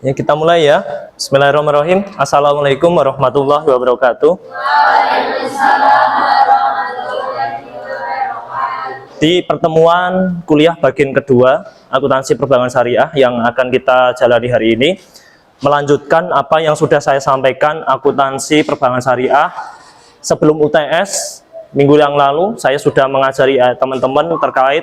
Ya, kita mulai ya. Bismillahirrahmanirrahim. Assalamualaikum warahmatullahi wabarakatuh. Di pertemuan kuliah bagian kedua, akuntansi perbankan syariah yang akan kita jalani hari ini, melanjutkan apa yang sudah saya sampaikan akuntansi perbankan syariah sebelum UTS minggu yang lalu. Saya sudah mengajari teman-teman terkait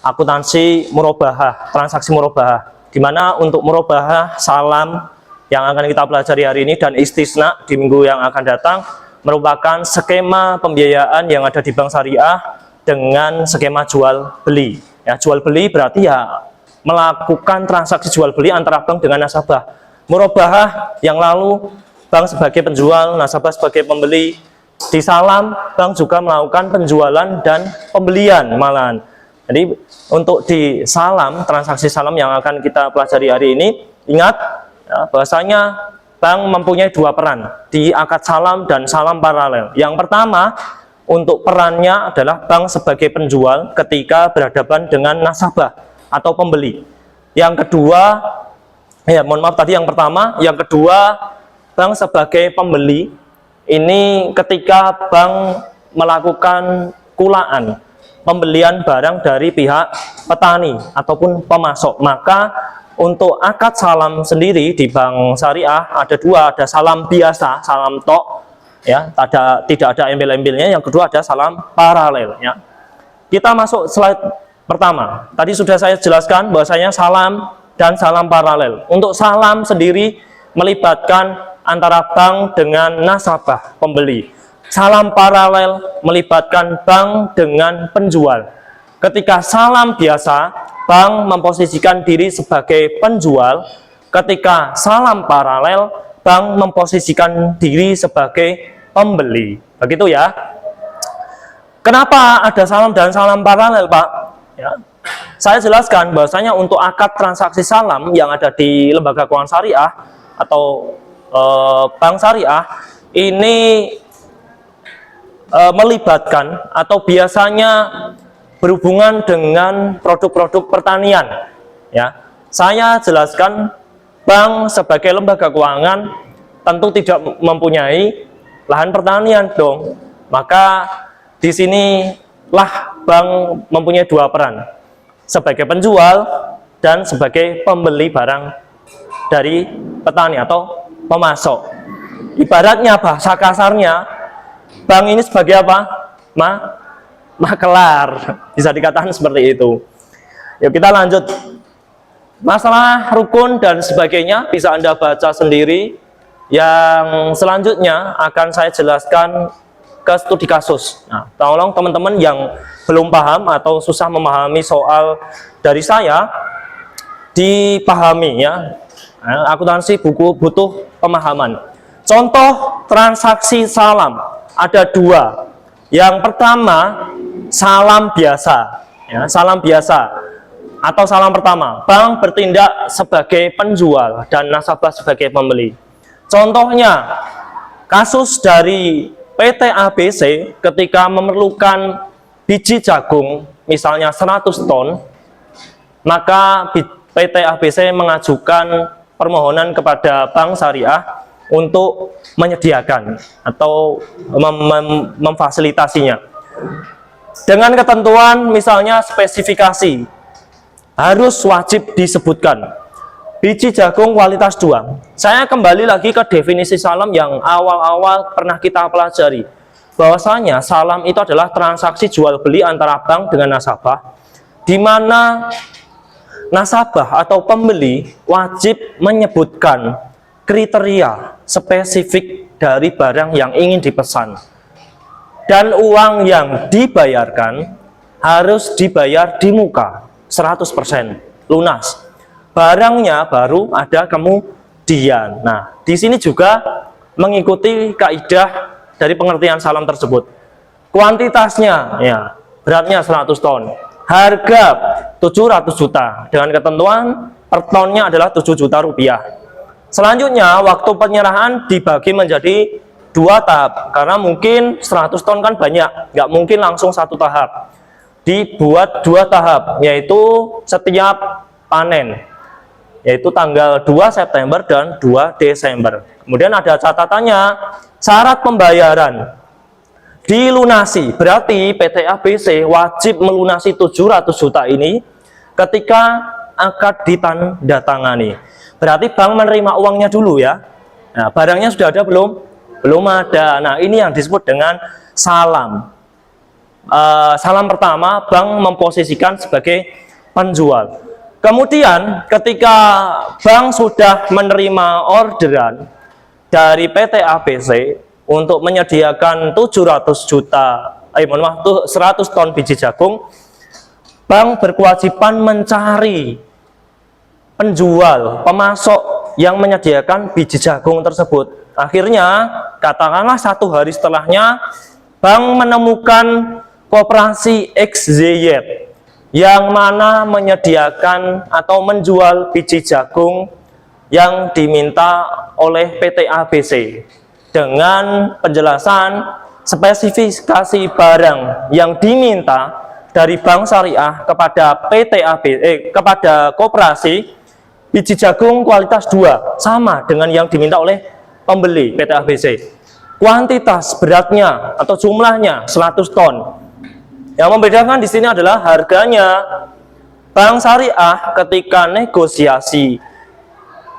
akuntansi murabahah, transaksi murabahah, di mana untuk murabahah salam yang akan kita pelajari hari ini dan istisna di minggu yang akan datang merupakan skema pembiayaan yang ada di bank syariah dengan skema jual beli. Ya, jual beli berarti ya melakukan transaksi jual beli antara bank dengan nasabah. Murabahah yang lalu bank sebagai penjual, nasabah sebagai pembeli. Di salam bank juga melakukan penjualan dan pembelian malahan. Jadi untuk di salam, transaksi salam yang akan kita pelajari hari ini, ingat ya, bahwasanya bank mempunyai dua peran di akad salam dan salam paralel. Yang pertama, untuk perannya adalah bank sebagai penjual ketika berhadapan dengan nasabah atau pembeli. Yang kedua, ya mohon maaf tadi yang pertama, yang kedua bank sebagai pembeli ini ketika bank melakukan kulaan pembelian barang dari pihak petani ataupun pemasok. Maka untuk akad salam sendiri di bank syariah ada dua, ada salam biasa, salam tok ya, tidak ada embel-embelnya. Yang kedua ada salam paralel ya. Kita masuk slide pertama. Tadi sudah saya jelaskan bahwasanya salam dan salam paralel. Untuk salam sendiri melibatkan antara bank dengan nasabah pembeli. Salam paralel melibatkan bank dengan penjual. Ketika salam biasa, bank memposisikan diri sebagai penjual. Ketika salam paralel, bank memposisikan diri sebagai pembeli. Begitu ya. Kenapa ada salam dan salam paralel, Pak? Ya. Saya jelaskan bahwasanya untuk akad transaksi salam yang ada di lembaga keuangan syariah atau bank syariah ini melibatkan atau biasanya berhubungan dengan produk-produk pertanian ya. Saya jelaskan bank sebagai lembaga keuangan tentu tidak mempunyai lahan pertanian dong. Maka di sinilah bank mempunyai dua peran, sebagai penjual dan sebagai pembeli barang dari petani atau pemasok. Ibaratnya bahasa kasarnya, bank ini sebagai apa? Makelar, bisa dikatakan seperti itu. Yuk kita lanjut. Masalah rukun dan sebagainya bisa Anda baca sendiri. Yang selanjutnya akan saya jelaskan ke studi kasus. Nah, tolong teman-teman yang belum paham atau susah memahami soal dari saya dipahami ya. Akuntansi buku butuh pemahaman. Contoh transaksi salam ada dua. Yang pertama salam biasa ya, salam biasa atau salam pertama, bank bertindak sebagai penjual dan nasabah sebagai pembeli. Contohnya kasus dari PT ABC ketika memerlukan biji jagung misalnya 100 ton, maka PT ABC mengajukan permohonan kepada bank syariah untuk menyediakan atau memfasilitasinya dengan ketentuan misalnya spesifikasi harus wajib disebutkan biji jagung kualitas 2. Saya kembali lagi ke definisi salam yang awal-awal pernah kita pelajari, bahwasanya salam itu adalah transaksi jual beli antara bank dengan nasabah, di mana nasabah atau pembeli wajib menyebutkan kriteria spesifik dari barang yang ingin dipesan. Dan uang yang dibayarkan harus dibayar di muka 100% lunas. Barangnya baru ada kemudian. Nah, di sini juga mengikuti kaidah dari pengertian salam tersebut. Kuantitasnya ya, beratnya 100 ton. Harga 700 juta dengan ketentuan per tonnya adalah 7 juta rupiah. Selanjutnya waktu penyerahan dibagi menjadi dua tahap, karena mungkin 100 ton kan banyak, nggak mungkin langsung satu tahap. Dibuat dua tahap, yaitu setiap panen yaitu tanggal 2 September dan 2 Desember. Kemudian ada catatannya, syarat pembayaran dilunasi, berarti PT ABC wajib melunasi 700 juta ini ketika akad ditandatangani. Berarti bank menerima uangnya dulu ya. Nah, barangnya sudah ada belum? Belum ada. Nah, ini yang disebut dengan salam. Salam pertama, bank memposisikan sebagai penjual. Kemudian ketika bank sudah menerima orderan dari PT ABC untuk menyediakan 700 juta, 100 ton biji jagung, bank berkewajiban mencari penjual, pemasok yang menyediakan biji jagung tersebut. Akhirnya, katakanlah 1 hari setelahnya, bank menemukan koperasi XZY yang mana menyediakan atau menjual biji jagung yang diminta oleh PT ABC dengan penjelasan spesifikasi barang yang diminta dari Bank Syariah kepada kepada koperasi biji jagung kualitas 2 sama dengan yang diminta oleh pembeli PT ABC. Kuantitas beratnya atau jumlahnya 100 ton. Yang membedakan di sini adalah harganya. Bank Syariah ketika negosiasi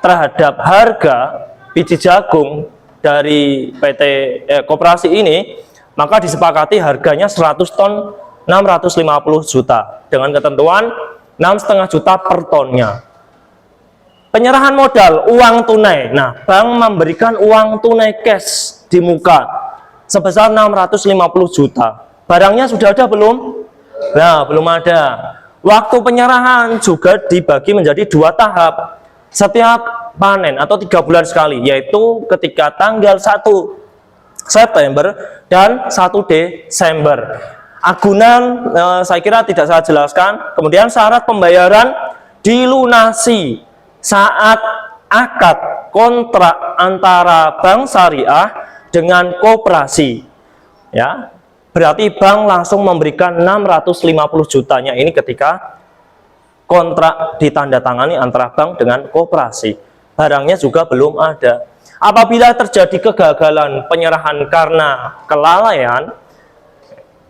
terhadap harga biji jagung dari PT koperasi ini, maka disepakati harganya 100 ton 650 juta dengan ketentuan 6,5 juta per tonnya. Penyerahan modal uang tunai. Nah, bank memberikan uang tunai cash di muka sebesar 650 juta. Barangnya sudah ada belum? Nah, belum ada. Waktu penyerahan juga dibagi menjadi 2 tahap. Setiap panen atau 3 bulan sekali, yaitu ketika tanggal 1 September dan 1 Desember. Agunan saya kira tidak saya jelaskan. Kemudian syarat pembayaran dilunasi saat akad kontrak antara Bank Syariah dengan koperasi. Ya. Berarti bank langsung memberikan 650 jutanya ini ketika kontrak ditandatangani antara bank dengan koperasi. Barangnya juga belum ada. Apabila terjadi kegagalan penyerahan karena kelalaian,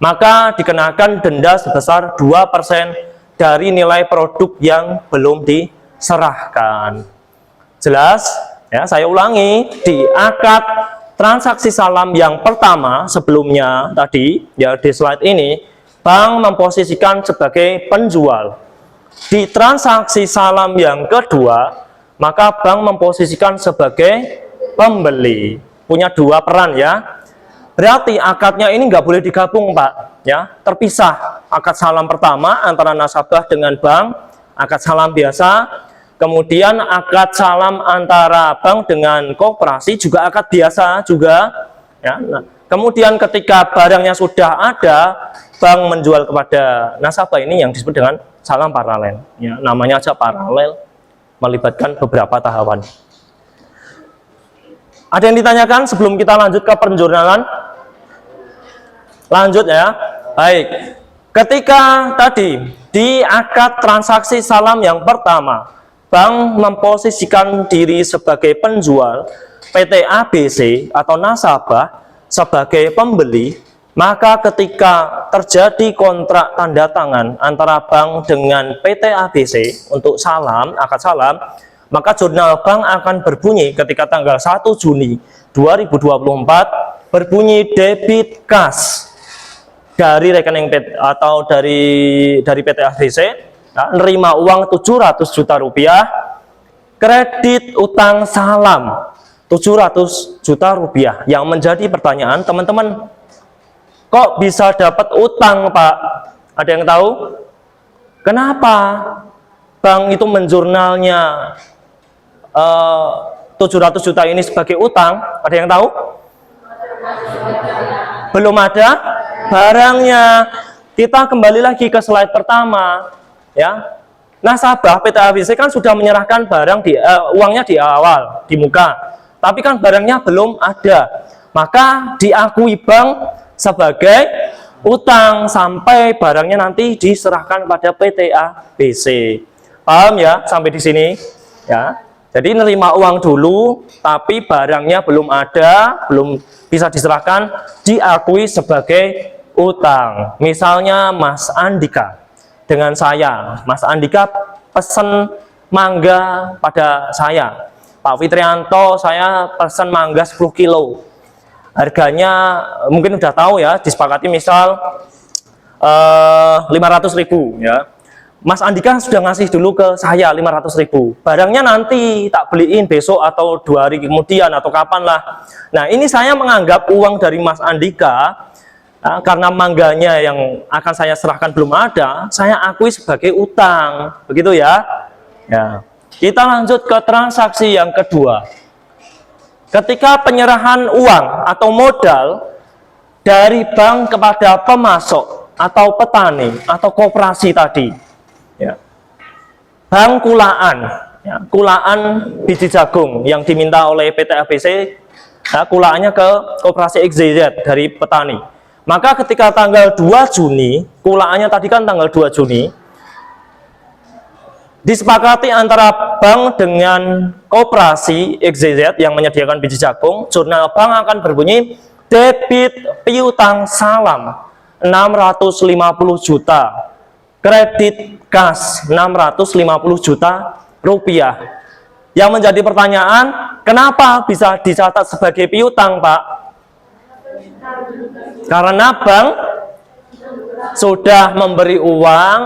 maka dikenakan denda sebesar 2% dari nilai produk yang belum diserahkan. Jelas? Ya, saya ulangi, di akad transaksi salam yang pertama sebelumnya tadi, ya di slide ini, bank memposisikan sebagai penjual. Di transaksi salam yang kedua, maka bank memposisikan sebagai pembeli. Punya 2 peran ya. Berarti akadnya ini nggak boleh digabung, Pak. Ya, terpisah. Akad salam pertama antara nasabah dengan bank, akad salam biasa. Kemudian akad salam antara bank dengan koperasi juga akad biasa juga. Ya, nah, kemudian ketika barangnya sudah ada, bank menjual kepada nasabah, ini yang disebut dengan salam paralel. Ya, namanya aja paralel, melibatkan beberapa tahapan. Ada yang ditanyakan sebelum kita lanjut ke penjurnalan? Lanjut ya. Baik. Ketika tadi di akad transaksi salam yang pertama, bank memposisikan diri sebagai penjual, PT ABC atau nasabah sebagai pembeli, maka ketika terjadi kontrak tanda tangan antara bank dengan PT ABC untuk salam, akad salam, maka jurnal bank akan berbunyi ketika tanggal 1 Juni 2024 berbunyi debit cash dari rekening PT atau dari PT ABC. Nah, nerima uang 700 juta rupiah, kredit utang salam 700 juta rupiah. Yang menjadi pertanyaan teman-teman, kok bisa dapat utang, Pak? Ada yang tahu? Kenapa bank itu menjurnalnya 700 juta ini sebagai utang? Ada yang tahu? Belum ada barangnya. Kita kembali lagi ke slide pertama. Ya, nasabah PT ABC kan sudah menyerahkan barang uangnya di awal, di muka, tapi kan barangnya belum ada, maka diakui bank sebagai utang sampai barangnya nanti diserahkan pada PT ABC. Paham ya sampai di sini? Ya. Jadi nerima uang dulu, tapi barangnya belum ada, belum bisa diserahkan, diakui sebagai utang. Misalnya Mas Andika dengan saya, Mas Andika pesen mangga pada saya, Pak Fitrianto saya pesen mangga 10 kilo, harganya mungkin udah tahu ya, disepakati misal 500.000 ya. Mas Andika sudah ngasih dulu ke saya 500.000, barangnya nanti tak beliin besok atau 2 hari kemudian atau kapan lah. Nah ini saya menganggap uang dari Mas Andika, karena mangganya yang akan saya serahkan belum ada, saya akui sebagai utang, begitu ya. Ya. Kita lanjut ke transaksi yang kedua. Ketika penyerahan uang atau modal dari bank kepada pemasok atau petani atau koperasi tadi, ya. Bank kulaan, ya, kulaan biji jagung yang diminta oleh PT ABC, ya, kulaannya ke koperasi XYZ dari petani. Maka ketika tanggal 2 Juni, kulaannya tadi kan tanggal 2 Juni, disepakati antara bank dengan koperasi XYZ yang menyediakan biji jagung, jurnal bank akan berbunyi debit piutang salam 650 juta, kredit kas 650 juta rupiah. Yang menjadi pertanyaan, kenapa bisa dicatat sebagai piutang, Pak? Karena bank sudah memberi uang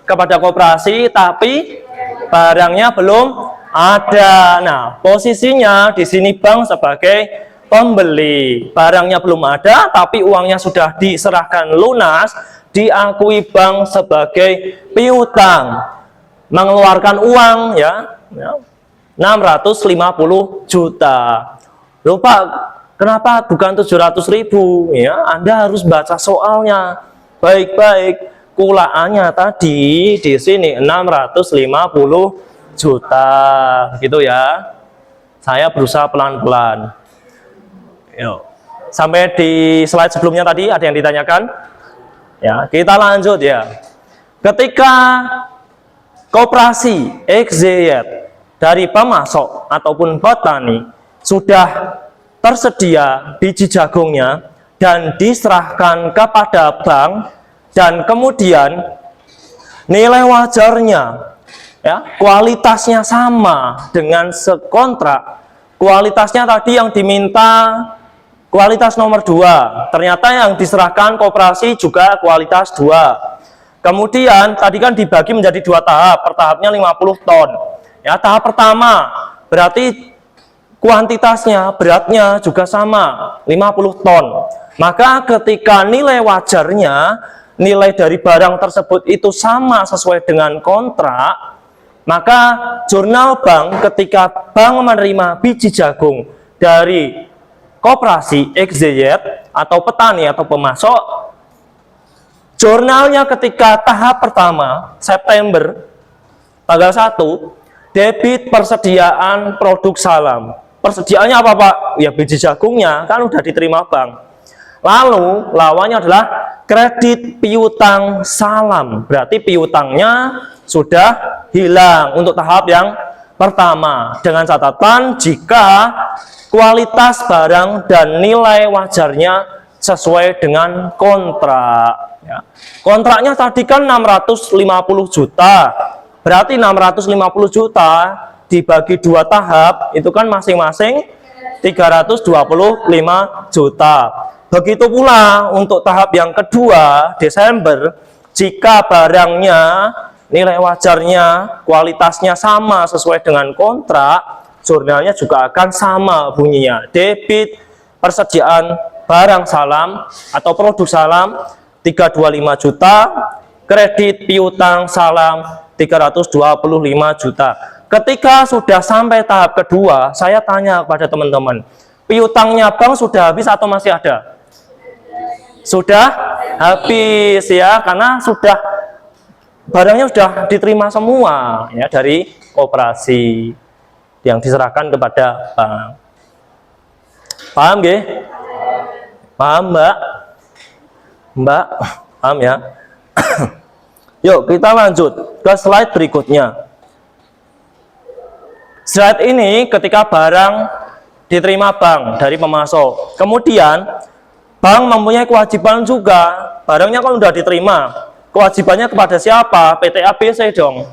kepada koperasi, tapi barangnya belum ada. Nah, posisinya di sini bank sebagai pembeli. Barangnya belum ada, tapi uangnya sudah diserahkan lunas, diakui bank sebagai piutang, mengeluarkan uang ya 650 juta. Lupa kenapa bukan 700.000 ya? Anda harus baca soalnya baik-baik. Kulaannya tadi di sini 650 juta gitu ya. Saya berusaha pelan-pelan. Yuk. Sampai di slide sebelumnya tadi ada yang ditanyakan? Ya, kita lanjut ya. Ketika koperasi XYZ dari pemasok ataupun petani sudah tersedia biji jagungnya dan diserahkan kepada bank, dan kemudian nilai wajarnya ya, kualitasnya sama dengan sekontrak. Kualitasnya tadi yang diminta kualitas nomor 2, ternyata yang diserahkan koperasi juga kualitas 2. Kemudian tadi kan dibagi menjadi 2 tahap, per tahapnya 50 ton. Ya, tahap pertama berarti kuantitasnya, beratnya juga sama, 50 ton. Maka ketika nilai wajarnya, nilai dari barang tersebut itu sama sesuai dengan kontrak, maka jurnal bank ketika bank menerima biji jagung dari koperasi XYZ atau petani atau pemasok, jurnalnya ketika tahap pertama September tanggal 1 debit persediaan produk salam. Persediaannya apa, Pak? Ya biji jagungnya kan udah diterima bank. Lalu lawannya adalah kredit piutang salam, berarti piutangnya sudah hilang untuk tahap yang pertama, dengan catatan jika kualitas barang dan nilai wajarnya sesuai dengan kontrak ya. Kontraknya tadi kan 650 juta, berarti 650 juta dibagi 2 tahap itu kan masing-masing 325 juta. Begitu pula untuk tahap yang kedua Desember, jika barangnya nilai wajarnya kualitasnya sama sesuai dengan kontrak, jurnalnya juga akan sama bunyinya, debit persediaan barang salam atau produk salam 325 juta, kredit piutang salam 325 juta. Ketika sudah sampai tahap kedua, saya tanya kepada teman-teman, piutangnya bank sudah habis atau masih ada? Sudah habis ya, karena sudah barangnya sudah diterima semua ya dari koperasi yang diserahkan kepada bank. Paham nggih? Paham, Mbak? Mbak, paham ya? Yuk kita lanjut ke slide berikutnya. Slide ini ketika barang diterima bank dari pemasok. Kemudian bank mempunyai kewajiban juga, barangnya kan sudah diterima. Kewajibannya kepada siapa? PT ABC dong.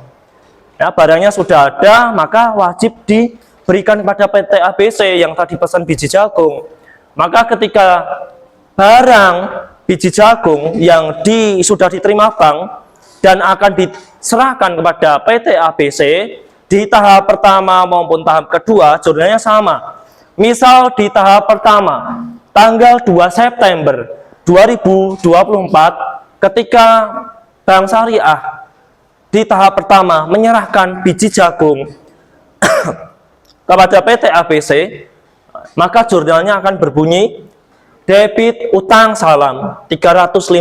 Ya, barangnya sudah ada, maka wajib diberikan kepada PT ABC yang tadi pesan biji jagung. Maka ketika barang biji jagung yang sudah diterima bank dan akan diserahkan kepada PT ABC, di tahap pertama maupun tahap kedua jurnalnya sama. Misal di tahap pertama tanggal 2 September 2024 ketika Bank Syariah di tahap pertama menyerahkan biji jagung kepada PT ABC, maka jurnalnya akan berbunyi debit utang salam 350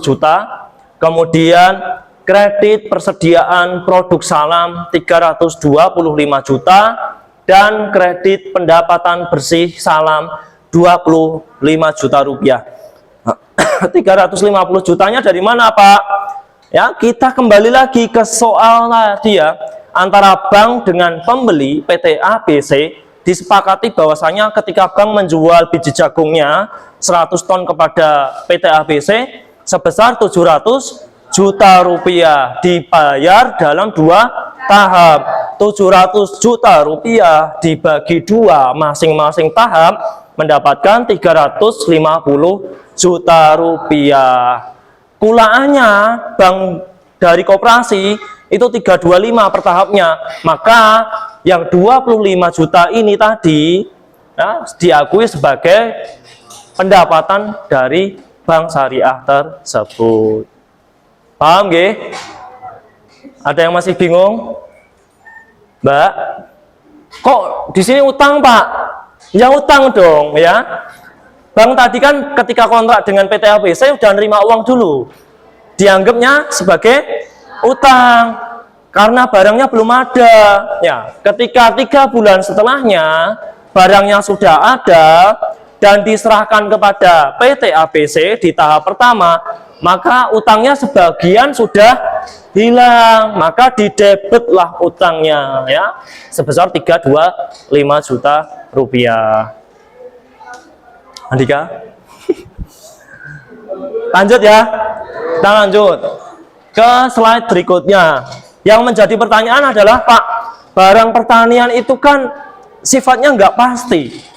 juta, kemudian kredit persediaan produk salam 325 juta, dan kredit pendapatan bersih salam 25 juta rupiah. 350 jutanya dari mana, Pak? Ya, kita kembali lagi ke soal tadi ya, antara bank dengan pembeli PT ABC disepakati bahwasanya ketika bank menjual biji jagungnya 100 ton kepada PT ABC sebesar 700 juta rupiah, dibayar dalam 2 tahap. 700 juta rupiah dibagi 2, masing-masing tahap mendapatkan 350 juta rupiah. Kulaannya bank dari koperasi itu 325 per tahapnya, maka yang 25 juta ini tadi ya, diakui sebagai pendapatan dari Bank Syariah tersebut. Paham nggih? Ada yang masih bingung? Mbak, kok di sini utang, Pak? Ya utang dong ya. Bank tadi kan ketika kontrak dengan PT ABC sudah nerima uang dulu. Dianggapnya sebagai utang karena barangnya belum ada. Ya, ketika 3 bulan setelahnya barangnya sudah ada dan diserahkan kepada PT ABC di tahap pertama, maka utangnya sebagian sudah hilang, maka didebitlah utangnya ya sebesar 325 juta rupiah. Andika, lanjut ya, kita lanjut ke slide berikutnya. Yang menjadi pertanyaan adalah, Pak, barang pertanian itu kan sifatnya nggak pasti.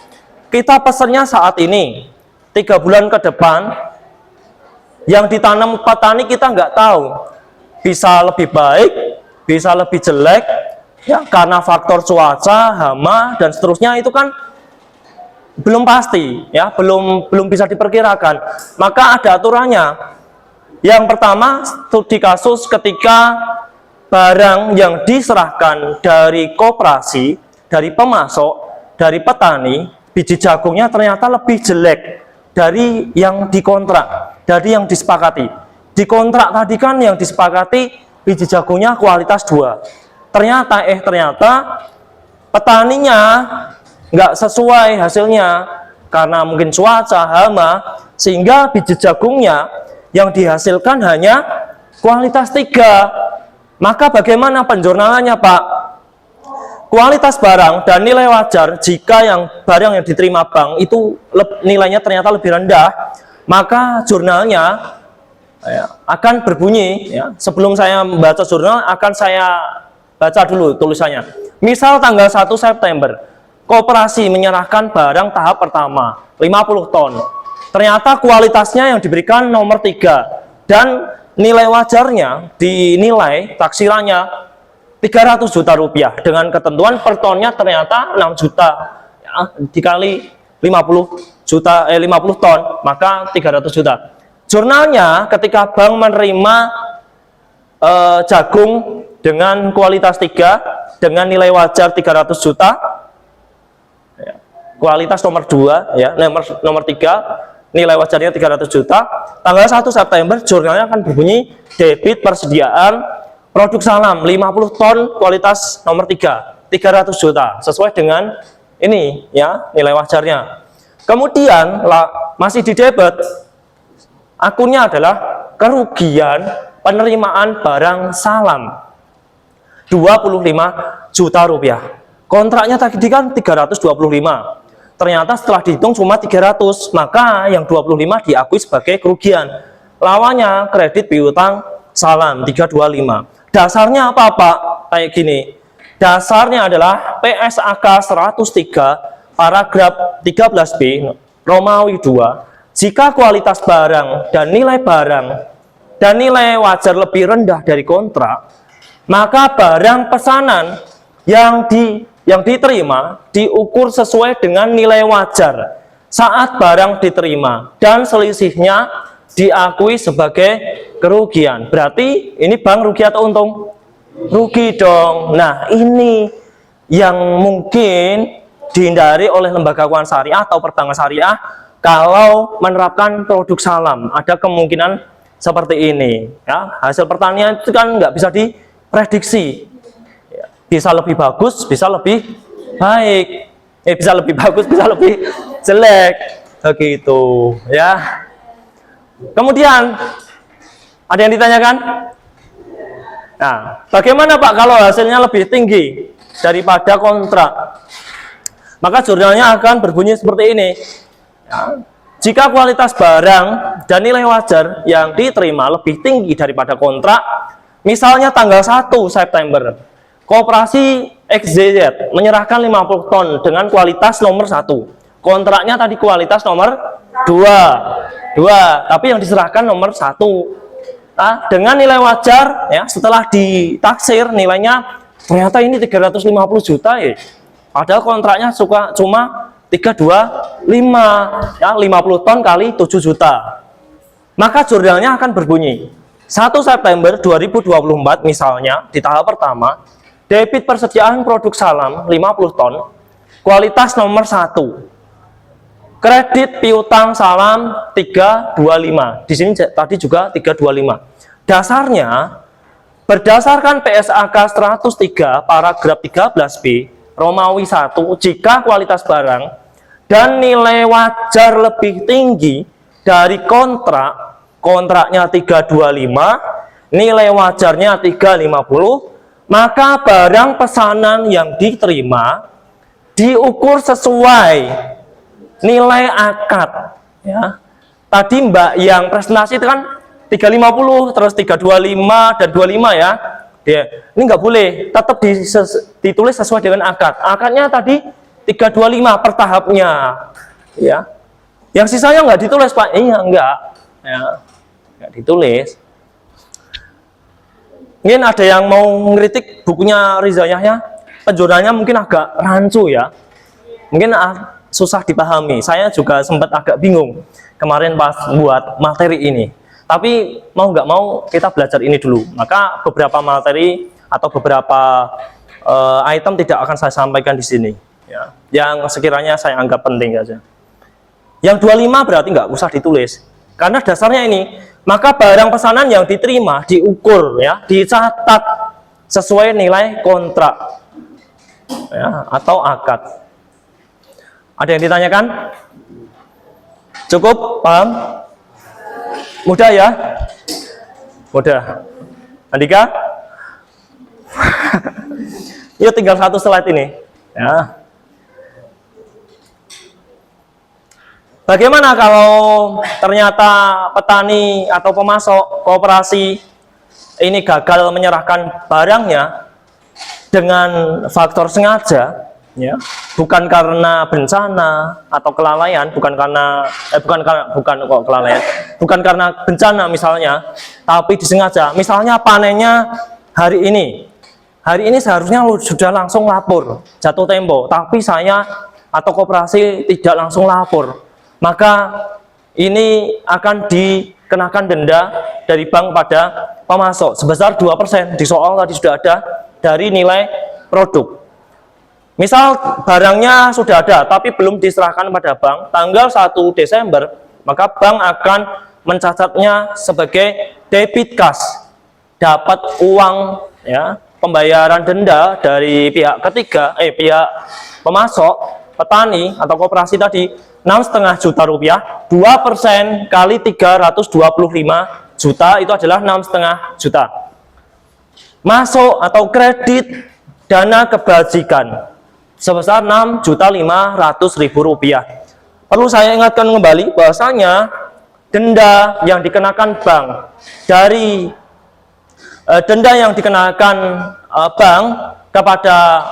Kita pesannya saat ini, 3 bulan ke depan yang ditanam petani kita nggak tahu, bisa lebih baik, bisa lebih jelek ya, karena faktor cuaca, hama dan seterusnya itu kan belum pasti ya, belum bisa diperkirakan. Maka ada aturannya. Yang pertama, studi kasus ketika barang yang diserahkan dari koperasi, dari pemasok, dari petani, biji jagungnya ternyata lebih jelek dari yang dikontrak, dari yang disepakati. Di kontrak tadi kan yang disepakati biji jagungnya kualitas 2. Ternyata petaninya nggak sesuai hasilnya karena mungkin cuaca, hama, sehingga biji jagungnya yang dihasilkan hanya kualitas 3. Maka bagaimana penjurnalannya, Pak? Kualitas barang dan nilai wajar jika barang yang diterima bank itu nilainya ternyata lebih rendah, maka jurnalnya ya, akan berbunyi ya. Sebelum saya membaca jurnal akan saya baca dulu tulisannya. Misal tanggal 1 September koperasi menyerahkan barang tahap pertama 50 ton. Ternyata kualitasnya yang diberikan nomor 3 dan nilai wajarnya dinilai taksirannya 300 juta rupiah dengan ketentuan per tonnya ternyata 6 juta ya, dikali 50 ton maka 300 juta. Jurnalnya ketika bank menerima jagung dengan kualitas 3 dengan nilai wajar 300 juta ya, kualitas nomor 2 ya, nomor 3 nilai wajarnya 300 juta, tanggal 1 September jurnalnya akan berbunyi debit persediaan produk salam 50 ton kualitas nomor 3 300 juta sesuai dengan ini ya nilai wajarnya. Kemudian masih di debit, akunnya adalah kerugian penerimaan barang salam 25 juta rupiah. Kontraknya tadi kan 325. Ternyata setelah dihitung cuma 300, maka yang 25 diakui sebagai kerugian. Lawannya kredit piutang salam 325. Dasarnya apa Pak? Kayak gini. Dasarnya adalah PSAK 103 paragraf 13B Romawi 2. Jika kualitas barang dan nilai wajar lebih rendah dari kontrak, maka barang pesanan yang diterima diukur sesuai dengan nilai wajar saat barang diterima dan selisihnya diakui sebagai kerugian. Berarti ini bank rugi atau untung? Rugi dong. Nah, ini yang mungkin dihindari oleh lembaga keuangan syariah atau perbankan syariah kalau menerapkan produk salam. Ada kemungkinan seperti ini. Ya, hasil pertanian itu kan nggak bisa diprediksi. Bisa lebih bagus, bisa lebih baik. Bisa lebih bagus, bisa lebih jelek. Begitu, ya. Kemudian ada yang ditanyakan? Nah, bagaimana Pak kalau hasilnya lebih tinggi daripada kontrak? Maka jurnalnya akan berbunyi seperti ini. Ya, jika kualitas barang dan nilai wajar yang diterima lebih tinggi daripada kontrak, misalnya tanggal 1 September, Koperasi XZZ menyerahkan 50 ton dengan kualitas nomor 1. Kontraknya tadi kualitas nomor 2, tapi yang diserahkan nomor 1. Nah, dengan nilai wajar, ya, setelah ditaksir nilainya ternyata ini 350 juta ya. Padahal kontraknya cuma 325, ya, 50 ton kali 7 juta. Maka jurnalnya akan berbunyi 1 September 2024 misalnya di tahap pertama, debit persediaan produk salam 50 ton, kualitas nomor 1. Kredit piutang salam 325. Di sini tadi juga 325. Dasarnya berdasarkan PSAK 103 paragraf 13B Romawi 1, jika kualitas barang dan nilai wajar lebih tinggi dari kontraknya 325, nilai wajarnya 350, maka barang pesanan yang diterima diukur sesuai nilai akad, ya. Tadi Mbak yang presentasi itu kan 350 terus 325 dan 25 ya. Ini nggak boleh, tetap ditulis sesuai dengan akad. Akadnya tadi 325 per tahapnya, ya. Yang sisanya nggak ditulis Pak. Iya enggak, ya. Nggak ditulis. Mungkin ada yang mau ngeritik bukunya Riza Yahya, penjurnalnya mungkin agak rancu ya. Mungkin susah dipahami. Saya juga sempat agak bingung kemarin pas buat materi ini. Tapi mau nggak mau kita belajar ini dulu. Maka beberapa materi atau beberapa item tidak akan saya sampaikan di sini. Ya. Yang sekiranya saya anggap penting saja. Yang 25 berarti nggak usah ditulis. Karena dasarnya ini, maka barang pesanan yang diterima diukur, ya, dicatat sesuai nilai kontrak, ya, atau akad. Ada yang ditanyakan? Cukup? Paham? Mudah ya? Mudah. Andika? Yuk tinggal satu slide ini. Ya. Bagaimana kalau ternyata petani atau pemasok koperasi ini gagal menyerahkan barangnya dengan faktor sengaja? Ya, bukan karena bencana atau kelalaian, bukan karena bencana misalnya, tapi disengaja. Misalnya panennya hari ini seharusnya sudah langsung lapor jatuh tempo, tapi saya atau koperasi tidak langsung lapor, maka ini akan dikenakan denda dari bank pada pemasok sebesar 2%. Di soal tadi sudah ada dari nilai produk. Misal barangnya sudah ada tapi belum diserahkan pada bank tanggal 1 Desember, maka bank akan mencatatnya sebagai debit cash, dapat uang, ya, pembayaran denda dari pihak ketiga, pihak pemasok, petani atau koperasi tadi 6,5 juta rupiah, 2% kali 325 juta itu adalah 6,5 juta. Masuk atau kredit dana kebajikan sebesar Rp6.500.000. Perlu saya ingatkan kembali bahwasanya denda yang dikenakan bank dari denda yang dikenakan bank kepada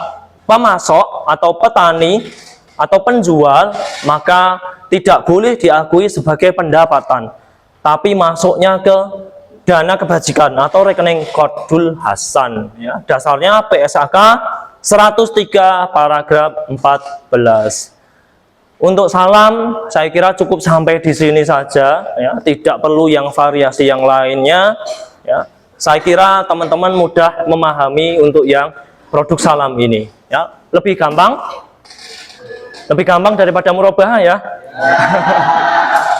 pemasok atau petani atau penjual, maka tidak boleh diakui sebagai pendapatan, tapi masuknya ke dana kebajikan atau rekening Qardul Hasan, ya. Dasarnya PSAK 103 paragraf 14. Untuk salam saya kira cukup sampai di sini saja, ya. Tidak perlu yang variasi yang lainnya, ya. Saya kira teman-teman mudah memahami untuk yang produk salam ini, ya. Lebih gampang daripada murabah, ya.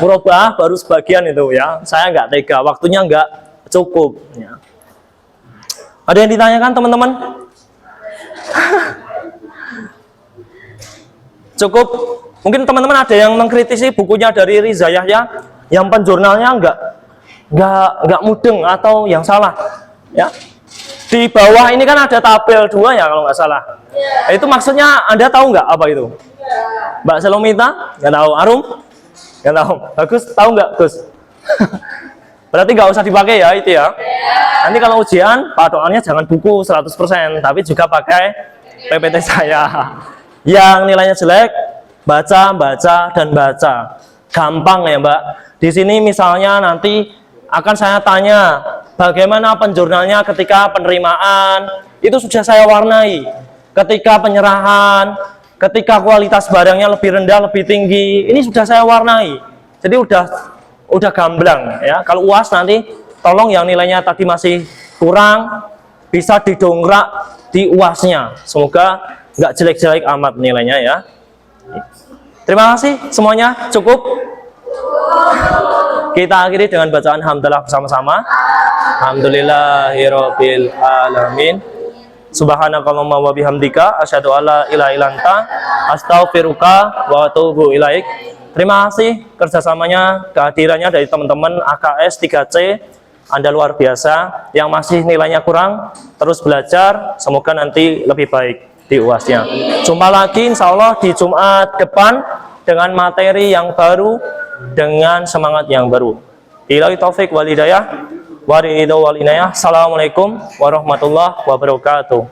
Murabah baru sebagian itu, ya. Saya nggak tega, waktunya nggak cukup, ya. Ada yang ditanyakan teman-teman? Cukup. Mungkin teman-teman ada yang mengkritisi bukunya dari Riza Yahya yang penjurnalnya nggak mudeng atau yang salah, ya. Di bawah ini kan ada tabel 2 ya kalau nggak salah. Itu maksudnya Anda tahu nggak apa itu? Mbak Selomita? Nggak tahu. Arum? Nggak tahu. Bagus, tahu nggak Gus? Berarti nggak usah dipakai ya itu ya. Nanti kalau ujian, patokannya jangan buku 100%, tapi juga pakai PPT saya. Yang nilainya jelek, baca, dan baca. Gampang ya Mbak. Di sini misalnya nanti akan saya tanya, bagaimana penjurnalnya ketika penerimaan, itu sudah saya warnai. Ketika penyerahan, ketika kualitas barangnya lebih rendah, lebih tinggi, ini sudah saya warnai. Jadi udah gamblang ya. Kalau UAS nanti tolong yang nilainya tadi masih kurang bisa didongkrak di UASnya. Semoga nggak jelek-jelek amat nilainya ya. Terima kasih semuanya, cukup. Kita akhiri dengan bacaan hamdalah bersama-sama. Alhamdulillahirabbil alamin. Subhanakallahumma wa bihamdika asyhadu alla ilaha illa anta astaghfiruka wa atubu ilaik. Terima kasih kerjasamanya, kehadirannya dari teman-teman AKS 3C. Anda luar biasa. Yang masih nilainya kurang, terus belajar. Semoga nanti lebih baik di UASnya. Jumpa lagi insya Allah di Jumat depan dengan materi yang baru, dengan semangat yang baru. Billahi taufik wal hidayah. Assalamualaikum warahmatullahi wabarakatuh.